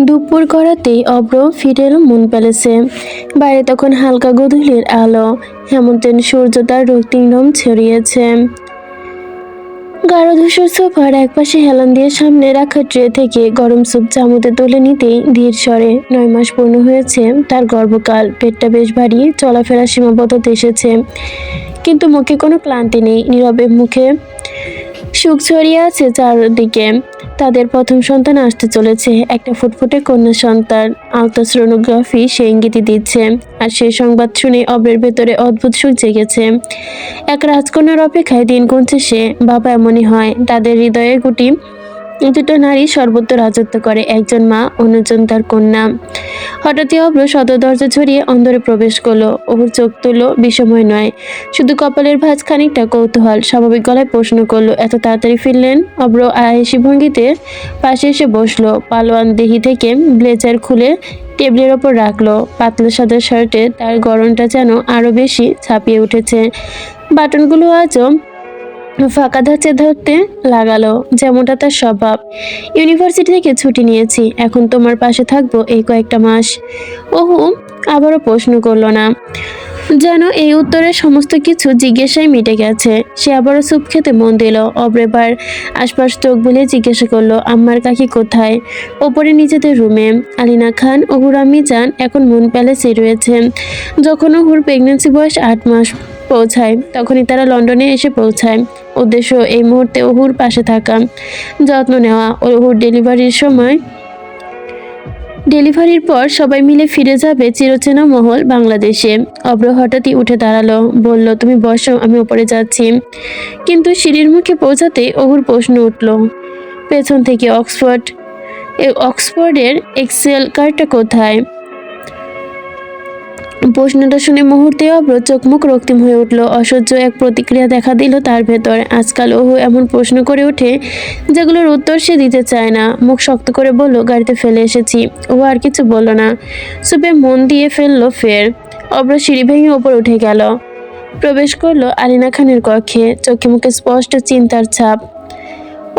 দুপুর গড়াতেই অব্র ফিরে এলো মুন প্যালেসে। বাইরে তখন হালকা গোধূলির আলো, হেমন্তের সূর্য তার রক্তিম রং ছড়িয়েছে। গাঢ় ধূসর সোফার একপাশে হেলান দিয়ে সামনে রাখা ট্রে থেকে গরম স্যুপ চামচে তুলে নিতেই ধীর স্বরে, 9 মাস পূর্ণ হয়েছে তার গর্ভকাল। পেটটা বেশ ভারী, চলাফেরা সীমাবদ্ধতা এসেছে, কিন্তু মুখে কোনো ক্লান্তি নেই। নীরবে মুখে সুখ ছড়িয়ে আছে চারদিকে। তাদের প্রথম সন্তান আসতে চলেছে, একটা ফুটফুটে কন্যা সন্তান। আলট্রাসোনোগ্রাফি সে ইঙ্গিতই দিচ্ছে। আর সেই সংবাদ শুনে অব্রের ভেতরে অদ্ভুত সুখ জেগেছে। এক রাজকন্যার অপেক্ষায় দিন গুনছে সে। বাবা এমনই হয়, তাদের হৃদয়ে গুটি দুটো নারী সর্বত্র রাজত্ব করে, একজন মা, অন্যজন তার কন্যা। হঠাৎই অব্র সদর দরজা ঝরিয়ে অন্দরে প্রবেশ করলো। ওর চোখ তুলো বিষময় নয়, শুধু কপালের ভাঁজ খানিকটা কৌতূহল। স্বাভাবিক গলায় প্রশ্ন করলো, এত তাড়াতাড়ি ফিরলেন? অব্র আয়েসি ভঙ্গিতে পাশে এসে বসলো। পালোয়ান দেহি থেকে ব্লেজার খুলে টেবিলের ওপর রাখলো। পাতলা সাদা শার্টে তার গড়নটা যেন আরো বেশি ছাপিয়ে উঠেছে। বাটনগুলো আজও ফাঁকা ধাঁচে ধরতে লাগালো, যেমনটা তার স্বভাব। ইউনিভার্সিটি থেকে ছুটি নিয়েছি, এখন তোমার পাশে থাকবো এই কয়েকটা মাস। ওহু আবারও প্রশ্ন করলো না, যেন এই উত্তরে সমস্ত কিছু জিজ্ঞাসায় মিটে গেছে। সে আবারও স্যুপ খেতে মন দিল। অব্রেবার আশপাশ চোখ বুলিয়ে জিজ্ঞাসা করলো, আম্মার কাকি কোথায়? ওপরে নিজেদের রুমে। আলিনা খান, ওহুর আম্মি যান এখন মুন প্যালেসে রয়েছেন। যখন ওহুর প্রেগনেন্সি বয়স 8 মাস পৌঁছায়, তখনই তারা লন্ডনে এসে পৌঁছায়। উদ্দেশ্য এই মুহূর্তে ওহুর পাশে থাকা, যত্ন নেওয়া। ওহুর ডেলিভারির পর সবাই মিলে ফিরে যাবে চিরচেনা মহল বাংলাদেশে। অব্র হঠাৎই উঠে দাঁড়ালো, বলল, তুমি বসো, আমি উপরে যাচ্ছি। কিন্তু সিঁড়ির মুখে পৌঁছাতেই ওহুর প্রশ্ন উঠল পেছন থেকে, অক্সফোর্ডের এক্সেল কার্ডটা কোথায়? প্রশ্নটা শুনে মুহূর্তে অব্র চোখ মুখ রক্তিম হয়ে উঠল। অসহ্য এক প্রতিক্রিয়া দেখা দিল তার ভেতর। আজকাল ওহু এমন প্রশ্ন করে ওঠে যেগুলোর উত্তর সে দিতে চায় না। মুখ শক্ত করে বলল, গাড়িতে ফেলে এসেছি। ও আর কিছু বলল না, সুপে মন দিয়ে ফেললো ফের। অব্র সিঁড়ি ভেঙে ওপর উঠে গেল, প্রবেশ করলো আলিনা খানের কক্ষে। চোখে মুখে স্পষ্ট চিন্তার ছাপ।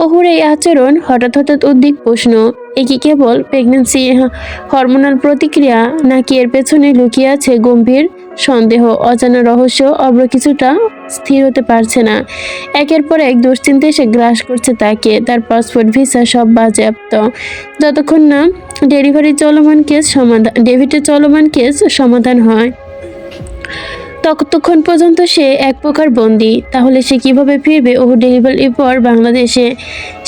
ওহুর এই আচরণ, হঠাৎ হঠাৎ উদ্বিগ প্রশ্ন, এ কি কেবল প্রেগনেন্সি হরমোনাল প্রতিক্রিয়া, নাকি এর পেছনে লুকিয়ে আছে গম্ভীর সন্দেহ, অজানা রহস্য? অব্র কিছুটা স্থির হতে পারছে না। একের পর এক দুশ্চিন্তা এসে গ্রাস করছে তাকে। তার পাসপোর্ট, ভিসা সব বাজেয়াপ্ত, যতক্ষণ না ডেভিডের চলমান কেস সমাধান হয় ততক্ষণ পর্যন্ত সে এক প্রকার বন্দি। তাহলে সে কিভাবে ফিরবে ওহু ডেলিভারির পর বাংলাদেশে?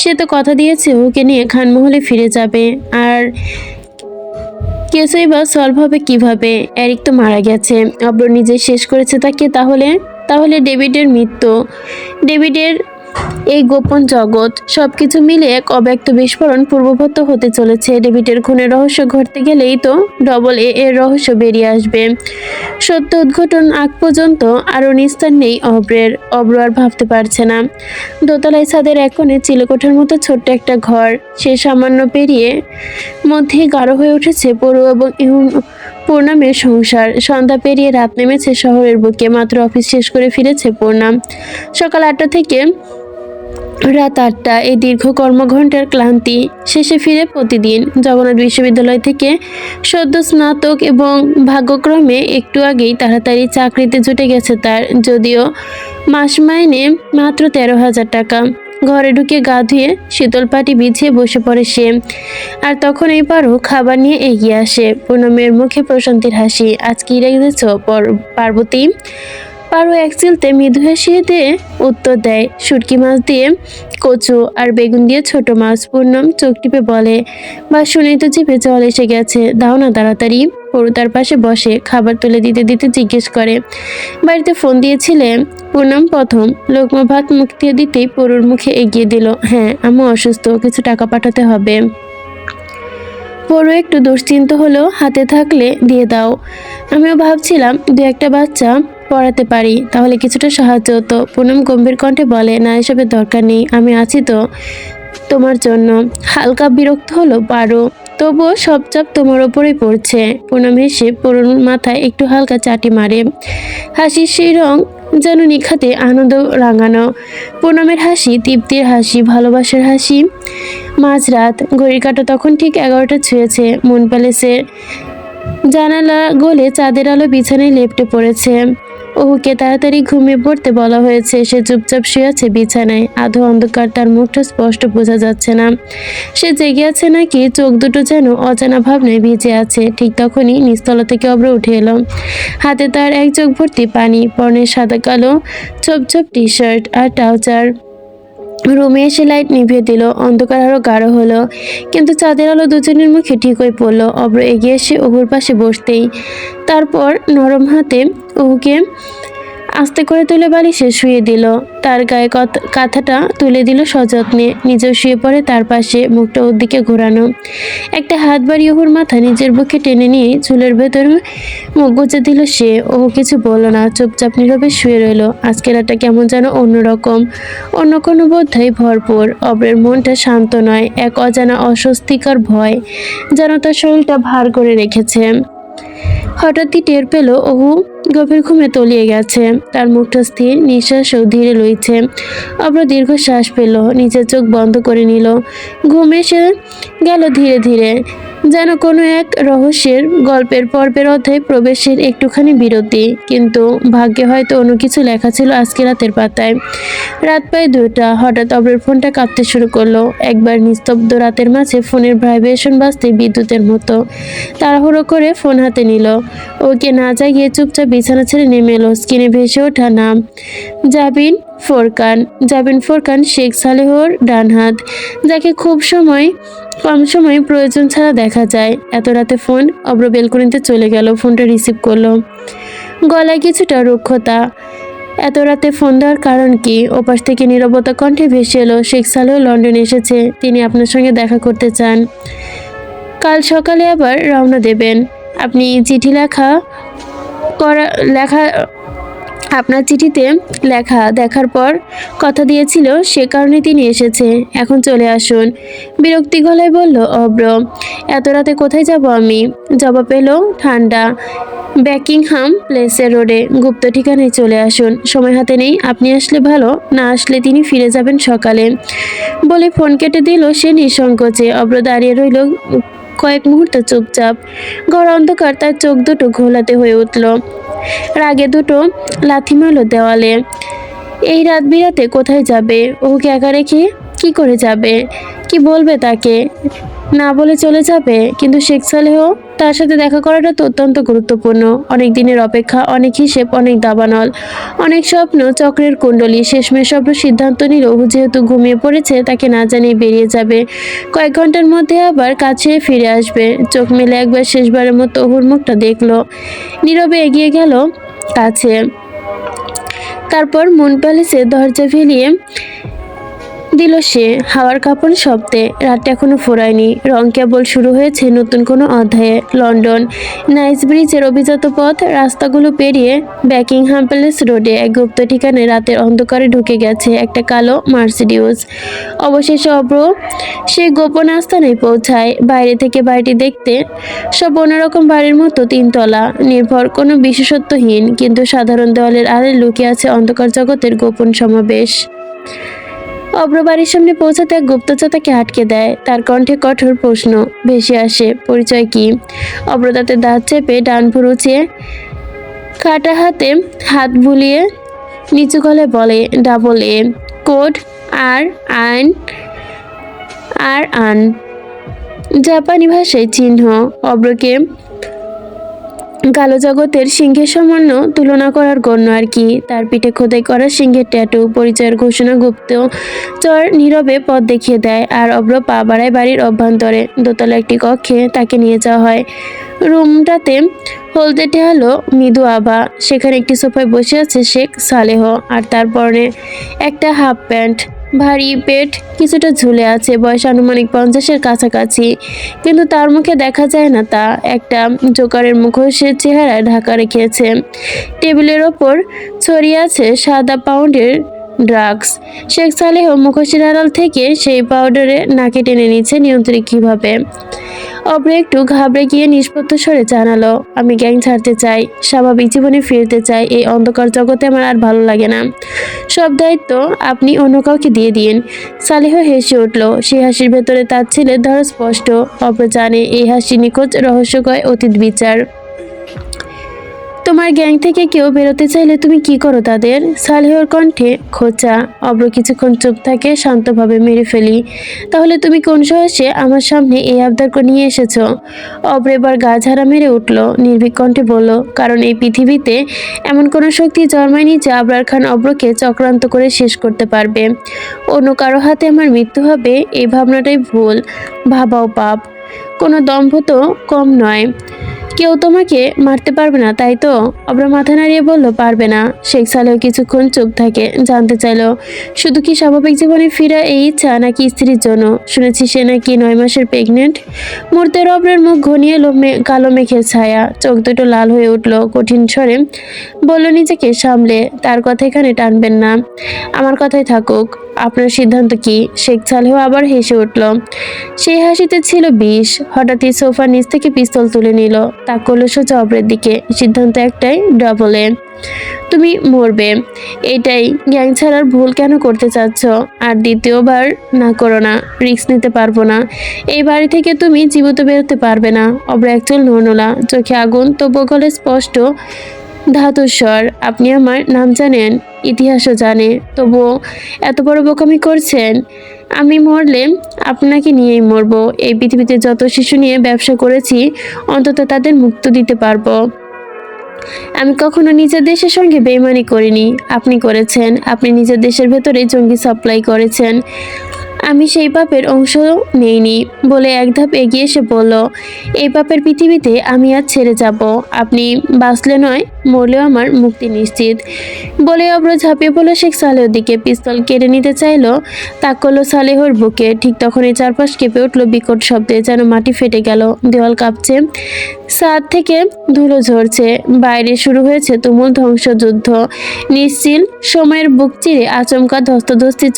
সে তো কথা দিয়েছে ওকে নিয়ে খানমহলে ফিরে যাবে। আর কেসই বা সলভ হবে কিভাবে? এরিক তো মারা গেছে, অব্র নিজে শেষ করেছে তাকে। তাহলে ডেভিডের মৃত্যু, ডেভিডের এই গোপন জগৎ, সবকিছু মিলে এক অব্যক্ত বিস্ফোরণ পূর্ববর্ত হতে চলেছে। ডেভিডের খুনের রহস্য ঘটতে গেলেই তো ডবল এর রহস্য বেরিয়ে আসবে। সত্য উদ্ঘাটন আগ পর্যন্ত আরও নিস্তার নেই অব্রের। অব্র আর ভাবতে পারছে না। দোতলায় ছাদের এক কোণে চিলেকোঠার মতো ছোট্ট একটা ঘর। সে সামান্য পেরিয়ে মধ্যেই গাঢ় হয়ে উঠেছে পড়ু এবং পূর্ণামের সংসার। সন্ধ্যা পেরিয়ে রাত নেমেছে শহরের বুকে। মাত্র অফিস শেষ করে ফিরেছে পূর্ণাম। সকাল 8টা থেকে রাত 8টা, এই দীর্ঘ কর্মঘণ্টার ক্লান্তি শেষে ফিরে প্রতিদিন। জগন্নাথ বিশ্ববিদ্যালয় থেকে সদ্য স্নাতক এবং ভাগ্যক্রমে একটু আগেই তাড়াতাড়ি চাকরিতে জুটে গেছে তার, যদিও মাস মাইনে মাত্র 13,000 টাকা। ঘরে ঢুকে গা ধুয়ে শীতল পাটি বিছিয়ে বসে পড়ে সে। আর তখন এই পারো খাবার নিয়ে এগিয়ে আসে। পূর্ণমের মুখে প্রশান্তির হাসি। আজ কি রেখেছ পার্বতী? পারো এক চিলতে মৃদু হাসিয়ে দিয়ে উত্তর দেয়, শুটকি মাছ দিয়ে কচু আর বেগুন দিয়ে ছোট মাছ। পূর্ণম চোখ টিপে বলে, বা শুনেই তো জিভে জল এসে গেছে, দাও না তাড়াতাড়ি। পরু তার পাশে বসে খাবার তুলে দিতে দিতে জিজ্ঞেস করে, বাড়িতে ফোন দিয়েছিলে? পূর্ণম প্রথম লোকমা ভাত মুখ দিয়ে দিতেই পরুর মুখে এগিয়ে দিল, হ্যাঁ, আমি অসুস্থ, কিছু টাকা পাঠাতে হবে। পরু একটু দুশ্চিন্ত হলো, হাতে থাকলে দিয়ে দাও। আমিও ভাবছিলাম 2-1টা বাচ্চা পড়াতে পারি, তাহলে কিছুটা সাহায্য হতো। পুনম গম্ভীর কণ্ঠে বলে, না, এসবের দরকার নেই, আমি আছি তো তোমার জন্য। হালকা বিরক্ত হলো পারো, তবুও সব চাপ তোমার ওপরেই পড়ছে। পুনম হেসে পরুর মাথায় একটু হালকা চাটি মারে। হাসির সেই রং যেন নিখাতে আনন্দ রাঙানো। পুনমের হাসি তৃপ্তির হাসি, ভালোবাসার হাসি। মাঝরাত, ঘড়ির কাঁটা তখন ঠিক 11টা ছুঁয়েছে। মুন প্যালেসের জানালা গলে চাঁদের আলো বিছানায় লেপ্টে পড়েছে। ওকে তাড়াতাড়ি ঘুমিয়ে পড়তে বলা হয়েছে। সে চুপচাপ শুয়ে আছে বিছানায়। আধো অন্ধকার, তার মুখটা স্পষ্ট বোঝা যাচ্ছে না সে জেগে আছে নাকি চোখ দুটো যেন অজানা ভাবনায় ভিজে আছে। ঠিক তখনই নিচতলা থেকে অব্র উঠে এলো। হাতে তার এক চোখ ভর্তি পানি, পরনে সাদা কালো ছোপ ছোপ টি শার্ট আর ট্রাউজার। রুমে এসে লাইট নিভিয়ে দিল। অন্ধকার আরো গাঢ় হলো, কিন্তু চাঁদের আলো দুজনের মুখে ঠিকই পড়লো। অব্র এগিয়ে এসে ওহুর পাশে বসতেই তারপর নরম হাতে ওহুকে আস্তে করে তুলে বালিশে শুয়ে দিল। তার গায়ে কাঁথাটা তুলে দিল সযত্নে। নিজেও শুয়ে পড়ে তার পাশে, মুখটা ওর দিকে ঘোরানো। একটা হাত বাড়িয়ে ওর মাথা নিজের বুকে টেনে নিয়ে চুলের ভেতর মুখ গুজে দিল সে। ও কিছু বলল না, চুপচাপ নীরবে শুয়ে রইল। আজকের রাতটা কেমন যেন অন্যরকম, অন্য কোনো বোধহয় ভরপুর। অব্রের মনটা শান্ত নয়, এক অজানা অস্বস্তিকর ভয় যেন তার শরীরটা ভার করে রেখেছে। হঠাৎই টের পেল ওহু গভীর ঘুমে তলিয়ে গেছে। তার মুখটা স্থির, নিঃশ্বাসও ধীরে লইছে। অব্র দীর্ঘ শ্বাস পেল, নিজের চোখ বন্ধ করে নিল। ঘুম এসে গেল ধীরে ধীরে, যেন কোনো এক রহস্যের গল্পের পর্বের অধ্যায় প্রবেশের একটুখানি বিরতি। কিন্তু ভাগ্যে হয়তো অন্য কিছু লেখা ছিল আজকে রাতের পাতায়। রাত প্রায় 2টা। হঠাৎ অব্রের ফোনটা কাঁপতে শুরু করলো। একবার নিস্তব্ধ রাতের মাঝে ফোনের ভাইব্রেশন বাজতে বিদ্যুতের মতো। তাড়াহুড়ো করে ফোন হাতে নিল। ওকে না জাগিয়ে চুপচাপ বিছানা ছেড়ে নেমে এলো। স্ক্রিনে ভেসে ওঠা নাম জাবিন ফোরকান। জাবিন ফোরকান শেখ সালেহর ডান হাত, যাকে খুব কম সময় প্রয়োজন ছাড়া দেখা যায়। এত রাতে ফোন। অব্র বেলকনিতে চলে গেল, ফোনটা রিসিভ করলো। গলায় কিছুটা রুক্ষতা। এত রাতে ফোন দেওয়ার কারণ কি? ওপাশ থেকে নীরবতা কণ্ঠে ভেসে এলো, শেখ সালেহ লন্ডনে এসেছে, তিনি আপনার সঙ্গে দেখা করতে চান। কাল সকালে আবার রওনা দেবেন। আপনি চিঠি লেখা আপনার চিঠিতে লেখা দেখার পর কথা দিয়েছিল, সে কারণে তিনি এসেছে। এখন চলে আসুন। বিরক্তি গলায় বলল অব্র। এত রাতে কোথায় যাব আমি? জবাব এলো ঠান্ডা। বেকিংহাম প্লেসের রোডে, গুপ্ত ঠিকানায় চলে আসুন। সময় হাতে নেই, আপনি আসলে ভালো, না আসলে তিনি ফিরে যাবেন সকালে। বলে ফোন কেটে দিল সে নিঃসংকোচে। অব্র দাঁড়িয়ে রইল কয়েক মুহূর্ত চুপচাপ। ঘর অন্ধকার, তার চোখ দুটো ঘোলাতে হয়ে উঠল। রাগে দুটো লাথি মারল দেওয়ালে। এই রাত বিরাতে কোথায় যাবে? ওকে একা রেখে কি করে যাবে? কি বলবে তাকে? না বলে চলে যাবে? কিন্তু শেখ সালেহ, তার সাথে দেখা করাটা তো অত্যন্ত গুরুত্বপূর্ণ। অনেক দিনের অপেক্ষা, অনেক হিসেব, অনেক দাবানল, অনেক স্বপ্ন, চক্রের কুণ্ডলী। শেষমেশ সব সিদ্ধান্ত নিল ও যেহেতু ঘুমিয়ে পড়েছে, তাকে না জানিয়ে বেরিয়ে যাবে। কয়েক ঘন্টার মধ্যে আবার কাছে ফিরে আসবে। চোখ মেলে একবার শেষবারের মতো ওহুর মুখটা দেখলো। নীরবে এগিয়ে গেল কাছে। তারপর মন প্যালেসে দরজা ফেলিয়ে দিল সে, হাওয়ার কাঁপন শব্দে। রাতটা এখনো ফুরায়নি, রং কেবল শুরু হয়েছে নতুন কোনো অধ্যায়ে। লন্ডন নাইস ব্রিজের অভিজাত পথ, রাস্তাগুলো পেরিয়ে বেকিংহাম প্যালেস রোডে এক গুপ্ত ঠিকানায় রাতের অন্ধকারে ঢুকে গেছে একটা কালো মার্সিডিউস। অবশেষে অব্র সেই গোপন আস্তানায় পৌঁছায়। বাইরে থেকে বাড়িটি দেখতে সব অন্যরকম বাড়ির মতো, 3 তলা, নির্ভর, কোনো বিশেষত্বহীন, কিন্তু সাধারণ দেওয়ালের আড়ে লুকিয়ে আছে অন্ধকার জগতের গোপন সমাবেশ। অব্র বাড়ির সামনে পৌঁছাতে এক গুপ্তচর তাকে আটকে দেয়। তার কণ্ঠে কঠোর প্রশ্ন ভেসে আসে, পরিচয় কি? অব্র তাতে দাঁত চেপে ডান ভুরু উঁচিয়ে কাটা হাতে হাত বুলিয়ে নিচু গলায় বলে, AA, কোড আর আন, জাপানি ভাষায় চিহ্ন। অব্রকে কালো জগতের সিংহের সামান্য তুলনা করার গণ্য আর কি। তার পিঠে খোদাই করা সিংহের ট্যাটু। পরিচয়ের ঘোষণা গুপ্তচর নীরবে পথ দেখিয়ে দেয়, আর অব্র পা বাড়ায় বাড়ির অভ্যন্তরে। দোতলা একটি কক্ষে তাকে নিয়ে যাওয়া হয়। রুমটাতে হলদে টেহালো মৃদু আভা। সেখানে একটি সোফায় বসে আছে শেখ সালেহ, আর তার পরনে একটা হাফ প্যান্ট। ভারী পেট কিছুটা ঝুলে আছে, বয়স আনুমানিক 50-এর কাছাকাছি, কিন্তু তার মুখে দেখা যায় না তা। একটা জোকারের মুখোশের চেহারা ঢাকা রেখেছে। টেবিলের ওপর ছড়িয়ে আছে সাদা পাউডারের ড্রাগস। শেখ সালেহ মুখোশের আড়াল থেকে সেই পাউডারে নাকে টেনে নিচ্ছে নিয়ন্ত্রিতভাবে। অব্র একটু ঘাবড়ে গিয়ে নিষ্পত্ত স্বরে জানালো, আমি গ্যাং ছাড়তে চাই, স্বাভাবিক জীবনে ফিরতে চাই। এই অন্ধকার জগতে আমার আর ভালো লাগে না। সব দায়িত্ব আপনি অন্য কাউকে দিয়ে দিন। সালেহ হেসে উঠল। সেই হাসির ভেতরে তার ছেলের ধরা স্পষ্ট। অব্র জানে এই হাসি নিখোঁজ, রহস্যময় অতীত বিচার। তোমার গ্যাং থেকে কেউ বেরোতে চাইলে তুমি কি করো তাদের? সালেহর কণ্ঠে খোঁচা। অব্র কিছুক্ষণ চুপ থাকে, শান্তভাবে মেরে ফেলি। তাহলে তুমি কোন সাহসে আমার সামনে এই আবদার নিয়ে এসেছো? অব্র এবার গা ঝাড়া মেরে উঠল, নির্ভীক কণ্ঠে বলল, কারণ এই পৃথিবীতে এমন কোনো শক্তি জন্মায়নি যে আবরার খান অব্রকে চক্রান্ত করে শেষ করতে পারবে। অন্য কারো হাতে আমার মৃত্যু হবে, এই ভাবনাটাই ভুল, ভাবাও পাপ। কোনো দম্ভ তো কম নয়। কেউ তোমাকে মারতে পারবে না তাই তো? অব্র মাথা নাড়িয়ে বলল, পারবে না। শেখ সালেহ কিছুক্ষণ চুপ থাকে, জানতে চাইলো শুধু কি স্বাভাবিক জীবনে ফিরা এই ইচ্ছা নাকি স্ত্রীর জন্য। শুনেছি সে নাকি 9 মাসের প্রেগনেন্ট। মুহূর্তের অব্রের মুখ ঘনিয়ে এলো কালো মেঘের ছায়া, চোখ দুটো লাল হয়ে উঠল। কঠিন স্বরে বলল, নিজেকে সামলে, তার কথা এখানে টানবেন না, আমার কথাই থাকুক। আপনার সিদ্ধান্ত কি? শেখ সালেহ আবার হেসে উঠল। সেই হাসিতে ছিল বিষ। হঠাৎই সোফার নিচ থেকে পিস্তল তুলে নিল, তাক করলো সোজা অব্রের দিকে। সিদ্ধান্ত একটাই, ডবলে। তুমি মরবে। এটাই। গ্যাং ছাড়ার ভুল কেন করতে চাচ্ছ? আর দ্বিতীয়বার না করো না, রিস্ক নিতে পারবো না। এই বাড়ি থেকে তুমি জীবিত বেরোতে পারবে না। অব্র একচুল নড়নলা, চোখে আগুন, তবু গলে স্পষ্ট ধাতুর স্বর। আপনি আমার নাম জানেন, ইতিহাসও জানে, তবুও এত বড় বোকামি করছেন। আমি মরলে আপনাকে নিয়েই মরবো। এই পৃথিবীতে যত শিশু নিয়ে ব্যবসা করেছি, অন্তত তাদের মুক্ত দিতে পারবো। আমি কখনো নিজের দেশের সঙ্গে বেইমানি করিনি। আপনি করেছেন। আপনি নিজের দেশের ভেতরে জঙ্গি সাপ্লাই করেছেন। আমি সেই পাপের অংশ নেইনি। বলে এক ধাপ এগিয়ে এসে বলল, এই পাপের পৃথিবীতে আমি আজ ছেড়ে যাব। আপনি বাঁচলে নয়, মরলেও আমার মুক্তি নিশ্চিত। বলে অব্র ঝাঁপিয়ে পড়ল শেখ সালেহর দিকে, পিস্তল কেড়ে নিতে চাইলো। তাক করলো সালেহর বুকে। ঠিক তখনই চারপাশ কেঁপে উঠল বিকট শব্দে, যেন মাটি ফেটে গেল, দেওয়াল কাঁপছে, ছাদ থেকে ধুলো ঝরছে। বাইরে শুরু হয়েছে তুমুল ধ্বংসযুদ্ধ। নিশ্চিল সময়ের বুক চিরে আচমকা ধস্তাধস্তি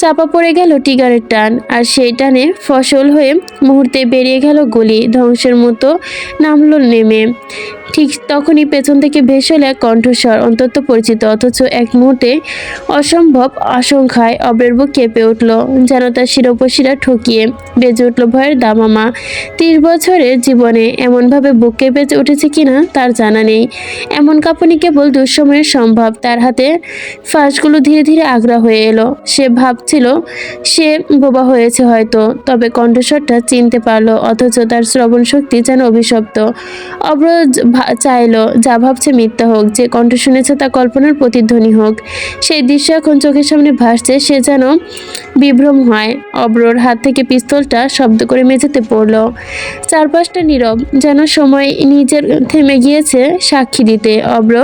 চাপা পড়ে গেল টিগারের টান, আর সেই টানে ফসল হয়ে মুহূর্তে বেরিয়ে গেল গুলি, ধ্বংসের মতো নামলো নেমে। ঠিক তখনই পেছন থেকে ভেসে এলো এক কণ্ঠস্বর, অন্তত পরিচিত, অথচ এক মুহূর্তে অসম্ভব আশঙ্কায় অব্রের বুক কেঁপে উঠল, যেন তার শিরোপশিরা ঠকিয়ে বেজে উঠল ভয়ের দামামা। 30 বছরের জীবনে এমনভাবে বুক কেঁপে উঠেছে কিনা তার জানা নেই। এমন কাঁপুনি কেবল দুঃসময়ে সম্ভব। তার হাতে ফাঁসগুলো ধীরে ধীরে আগড়া হয়ে এলো। সে ভাবছিল সে বোবা হয়েছে হয়তো, তবে কণ্ঠস্বরটা চিনতে পারলো, অথচ তার শ্রবণ শক্তি যেন অভিশপ্ত। অব্র চাইলো যা ভাবছে মিথ্যা হোক, যে কণ্ঠ শুনেছে তা কল্পনার প্রতিধ্বনি হোক। সেই দৃশ্য এখন চোখের সামনে ভাসছে। সে যেন বিভ্রম হয়। অব্রর হাত থেকে পিস্তলটা শব্দ করে মেঝেতে পড়লো। চারপাশটা নীরব, যেন সময় নিজের থেমে গিয়েছে সাক্ষী দিতে। অব্র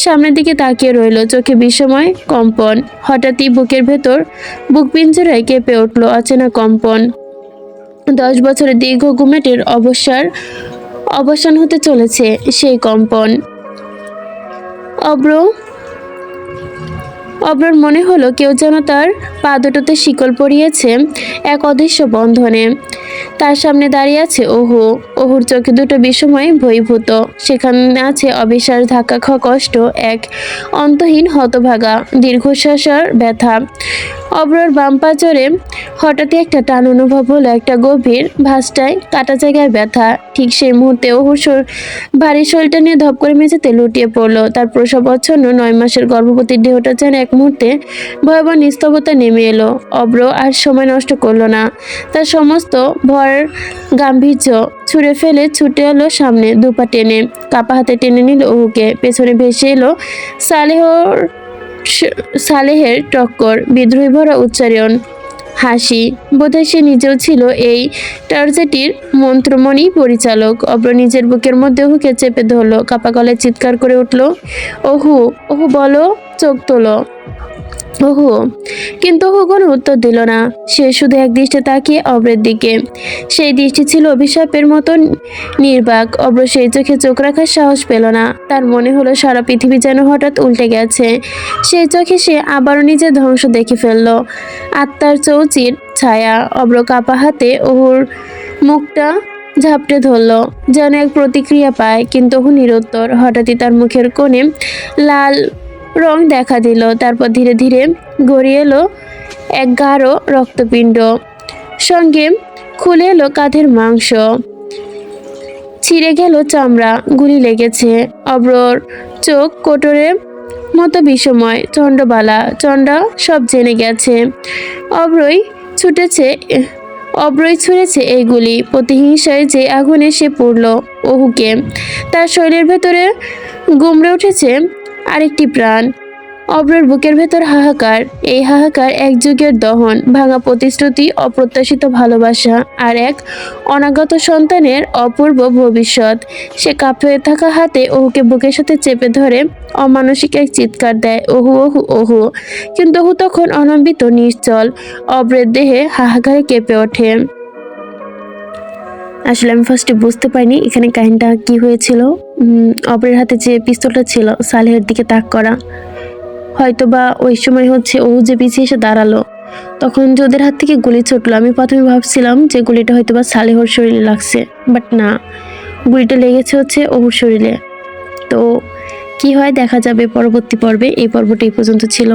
সামনের দিকে তাকিয়ে রইল, চোখে বিস্ময়, কম্পন। হঠাৎই বুকের ভেতর বুক পিঞ্জরায় কেঁপে উঠল অচেনা কম্পন। 10 বছরের দীর্ঘ ঘুমেটের অবসান হতে চলেছে সেই কম্পন। অব্রর মনে হলো কেউ যেন তার পা দুটোতে শিকল পরিয়েছে এক অদৃশ্য বন্ধনে। তার সামনে দাঁড়িয়ে আছে অহু। অহুর চোখে দুটো বিস্ময় বহির্ভূত। সেখানে আছে অবিশ্বাস, ধাক্কা খাওয়া কষ্ট, এক অন্তহীন হতভাগা দীর্ঘশ্বাসের ব্যথা। অব্রর বাম পাঁজরে হঠাৎই একটা টান অনুভব হলো, একটা গভীর ভাঁজটায় কাটা জায়গায় ব্যথা। ঠিক সেই মুহূর্তে অহুর ভারী শরীরটা নিয়ে ধপ করে মেঝেতে লুটিয়ে পড়লো। তার প্রসব অচ্ছন্ন 9 মাসের গর্ভবতীর দেহটা যেন এক মুহূর্তে ভয়াবহ নিস্তবতা নেমে এলো। অব্র আর সময় নষ্ট করলো না। তার সমস্ত ভর গাম্ভীর্য ছুঁড়ে ফেলে ছুটে এলো সামনে, দুপা টেনে কাপা হাতে টেনে নিল অহুকে। পেছনে ভেসে এলো সালেহের টক্কর, বিদ্রোহী ভরা উচ্চারণ, হাসি। বোধহয় সে নিজেও ছিল এই ট্র্যাজেডির মন্ত্রমণি পরিচালক। অব্র নিজের বুকের মধ্যে অহুকে চেপে ধরলো, কাপা গলায় চিৎকার করে উঠল, ওহু, ওহু বলো, চোখ তোলো, ওহু। কিন্তু ওহু কোনো উত্তর দিল না। সে শুধু এক দৃষ্টে তাকিয়ে অব্রের দিকে। সেই দৃষ্টি ছিল অভিশাপের মতো নির্বাক। অব্র সেই চোখে চোখ রাখার সাহস পেল না। তার মনে হলো সারা পৃথিবী যেন হঠাৎ উল্টে গেছে। সেই চোখে সে আবারও নিজের ধ্বংস দেখে ফেলল, আত্মার চৌচির ছায়া। অব্র কাপা হাতে ওহুর মুখটা ঝাপটে ধরল, যেন এক প্রতিক্রিয়া পায়, কিন্তু ওহু নিরুত্তর। হঠাৎই তার মুখের কোণে লাল রং দেখা দিল, তারপর ধীরে ধীরে গড়িয়ে এলো এক গাঢ় রক্তপিণ্ড, সঙ্গে খুলে এলো কাঁধের মাংস, ছিঁড়ে গেল চামড়া, গুলি লেগেছে। অব্রর চোখ কোটরের মতো বিষময়, চণ্ডবালা চণ্ডা সব জেনে গেছে। অব্রই ছুঁড়েছে এইগুলি। প্রতিহিংসায় যে আগুনে সে পড়ল ওহুকে। তার শরীরের ভেতরে গুমড়ে উঠেছে আরেকটি প্রাণ। অব্রের বুকের ভেতর হাহাকার। এই হাহাকার এক যুগের দহন, ভাঙা প্রতিশ্রুতি, অপ্রত্যাশিত ভালোবাসা আর এক অনাগত সন্তানের অপূর্ব ভবিষ্যৎ। সে কাঁপতে থাকা হাতে ওহুকে বুকের সাথে চেপে ধরে অমানসিক এক চিৎকার দেয়, ওহু ওহু ওহু। কিন্তু ওহু তখন অনম্বিত, নিশ্চল। অব্রের দেহে হাহাকারে কেঁপে ওঠে। আসলে আমি ফার্স্টে বুঝতে পারিনি এখানে কাহিনীটা কি হয়েছিল। অপরের হাতে যে পিস্তলটা ছিল সালেহের দিকে তাক করা, হয়তোবা ওই সময় হচ্ছে ও যে পিছিয়ে এসে দাঁড়ালো, তখন যে ওদের হাত থেকে গুলি ছুটলো, আমি প্রথমে ভাবছিলাম যে গুলিটা হয়তোবা সালেহর শরীরে লাগছে, বাট না, গুলিটা লেগেছে হচ্ছে ওর শরীরে। তো কি হয় দেখা যাবে পরবর্তী পর্বে। এই পর্বটি এই পর্যন্ত ছিল।